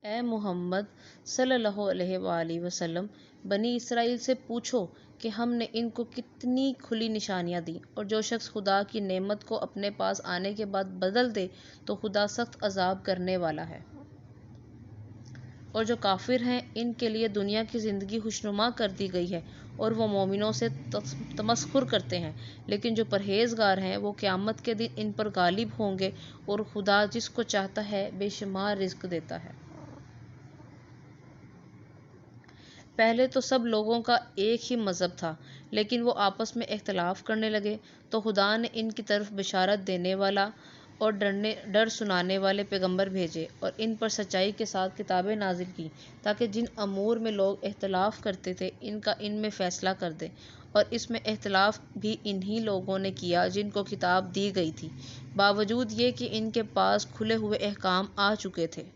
اے محمد صلی اللہ علیہ وآلہ وسلم، بنی اسرائیل سے پوچھو کہ ہم نے ان کو کتنی کھلی نشانیاں دیں، اور جو شخص خدا کی نعمت کو اپنے پاس آنے کے بعد بدل دے تو خدا سخت عذاب کرنے والا ہے۔ اور جو کافر ہیں ان کے لیے دنیا کی زندگی خوشنما کر دی گئی ہے اور وہ مومنوں سے تمسخر کرتے ہیں، لیکن جو پرہیزگار ہیں وہ قیامت کے دن ان پر غالب ہوں گے، اور خدا جس کو چاہتا ہے بے شمار رزق دیتا ہے۔ پہلے تو سب لوگوں کا ایک ہی مذہب تھا، لیکن وہ آپس میں اختلاف کرنے لگے، تو خدا نے ان کی طرف بشارت دینے والا اور ڈر سنانے والے پیغمبر بھیجے، اور ان پر سچائی کے ساتھ کتابیں نازل کی، تاکہ جن امور میں لوگ اختلاف کرتے تھے ان کا ان میں فیصلہ کر دیں۔ اور اس میں اختلاف بھی انہی لوگوں نے کیا جن کو کتاب دی گئی تھی، باوجود یہ کہ ان کے پاس کھلے ہوئے احکام آ چکے تھے۔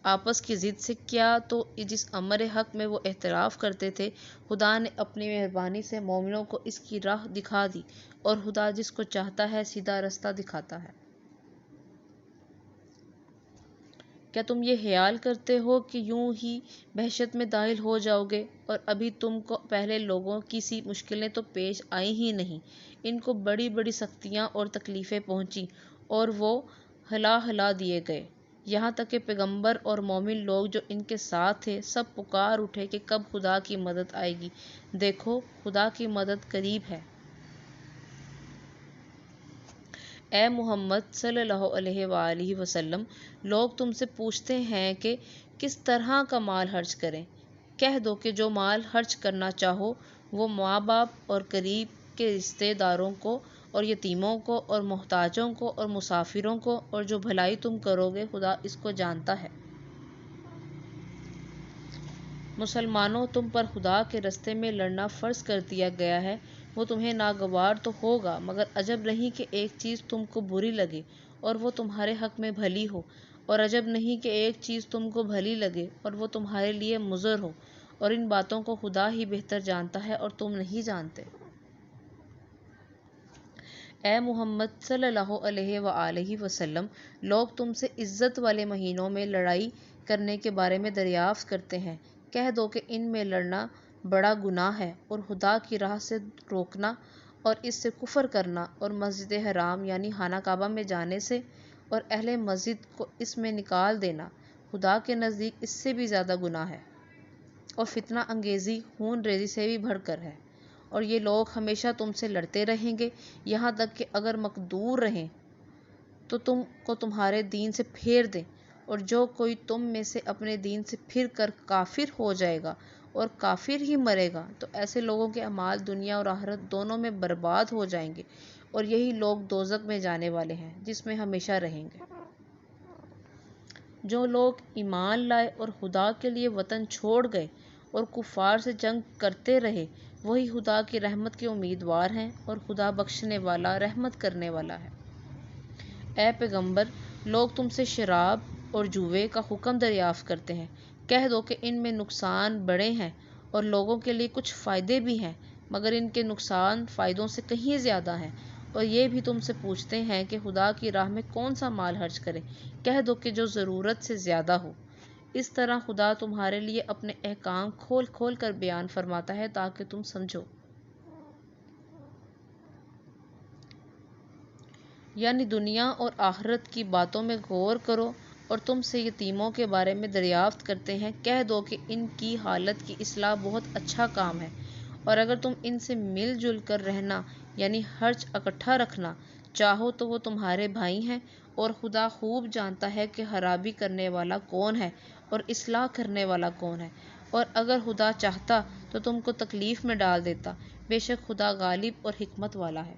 آپس کی ضد سے کیا تو جس امر حق میں وہ اختلاف کرتے تھے، خدا نے اپنی مہربانی سے مومنوں کو اس کی راہ دکھا دی، اور خدا جس کو چاہتا ہے سیدھا رستہ دکھاتا ہے۔ کیا تم یہ خیال کرتے ہو کہ یوں ہی بہشت میں داخل ہو جاؤ گے، اور ابھی تم کو پہلے لوگوں کی سی مشکلیں تو پیش آئیں ہی نہیں؟ ان کو بڑی بڑی سختیاں اور تکلیفیں پہنچیں، اور وہ ہلا دیے گئے، یہاں تک کہ پیغمبر اور مومن لوگ جو ان کے ساتھ تھے سب پکار اٹھے کہ کب خدا کی مدد آئے گی۔ دیکھو خدا کی مدد قریب ہے۔ اے محمد صلی اللہ علیہ وآلہ وسلم، لوگ تم سے پوچھتے ہیں کہ کس طرح کا مال خرچ کریں۔ کہہ دو کہ جو مال خرچ کرنا چاہو وہ ماں باپ اور قریب کے رشتہ داروں کو اور یتیموں کو اور محتاجوں کو اور مسافروں کو، اور جو بھلائی تم کرو گے خدا اس کو جانتا ہے۔ مسلمانوں، تم پر خدا کے رستے میں لڑنا فرض کر دیا گیا ہے۔ وہ تمہیں ناگوار تو ہوگا، مگر عجب نہیں کہ ایک چیز تم کو بری لگے اور وہ تمہارے حق میں بھلی ہو، اور عجب نہیں کہ ایک چیز تم کو بھلی لگے اور وہ تمہارے لیے مضر ہو، اور ان باتوں کو خدا ہی بہتر جانتا ہے اور تم نہیں جانتے۔ اے محمد صلی اللہ علیہ وآلہ وسلم، لوگ تم سے عزت والے مہینوں میں لڑائی کرنے کے بارے میں دریافت کرتے ہیں۔ کہہ دو کہ ان میں لڑنا بڑا گناہ ہے، اور خدا کی راہ سے روکنا اور اس سے کفر کرنا، اور مسجد حرام یعنی خانہ کعبہ میں جانے سے اور اہل مسجد کو اس میں نکال دینا خدا کے نزدیک اس سے بھی زیادہ گناہ ہے، اور فتنہ انگیزی خون ریزی سے بھی بڑھ کر ہے۔ اور یہ لوگ ہمیشہ تم سے لڑتے رہیں گے، یہاں تک کہ اگر مقدور رہیں تو تم کو تمہارے دین سے پھیر دیں، اور جو کوئی تم میں سے اپنے دین سے پھر کر کافر ہو جائے گا اور کافر ہی مرے گا تو ایسے لوگوں کے اعمال دنیا اور آخرت دونوں میں برباد ہو جائیں گے، اور یہی لوگ دوزخ میں جانے والے ہیں جس میں ہمیشہ رہیں گے۔ جو لوگ ایمان لائے اور خدا کے لیے وطن چھوڑ گئے اور کفار سے جنگ کرتے رہے، وہی خدا کی رحمت کے امیدوار ہیں، اور خدا بخشنے والا رحمت کرنے والا ہے۔ اے پیغمبر، لوگ تم سے شراب اور جوئے کا حکم دریافت کرتے ہیں۔ کہہ دو کہ ان میں نقصان بڑے ہیں اور لوگوں کے لیے کچھ فائدے بھی ہیں، مگر ان کے نقصان فائدوں سے کہیں زیادہ ہیں۔ اور یہ بھی تم سے پوچھتے ہیں کہ خدا کی راہ میں کون سا مال خرچ کریں۔ کہہ دو کہ جو ضرورت سے زیادہ ہو۔ اس طرح خدا تمہارے لیے اپنے احکام کھول کھول کر بیان فرماتا ہے تاکہ تم سمجھو۔ یعنی دنیا اور آخرت کی باتوں میں غور کرو، اور تم سے یتیموں کے بارے میں دریافت کرتے ہیں۔ کہہ دو کہ ان کی حالت کی اصلاح بہت اچھا کام ہے، اور اگر تم ان سے مل جل کر رہنا یعنی خرچ اکٹھا رکھنا چاہو تو وہ تمہارے بھائی ہیں، اور خدا خوب جانتا ہے کہ خرابی کرنے والا کون ہے اور اصلاح کرنے والا کون ہے۔ اور اگر خدا چاہتا تو تم کو تکلیف میں ڈال دیتا، بے شک خدا غالب اور حکمت والا ہے۔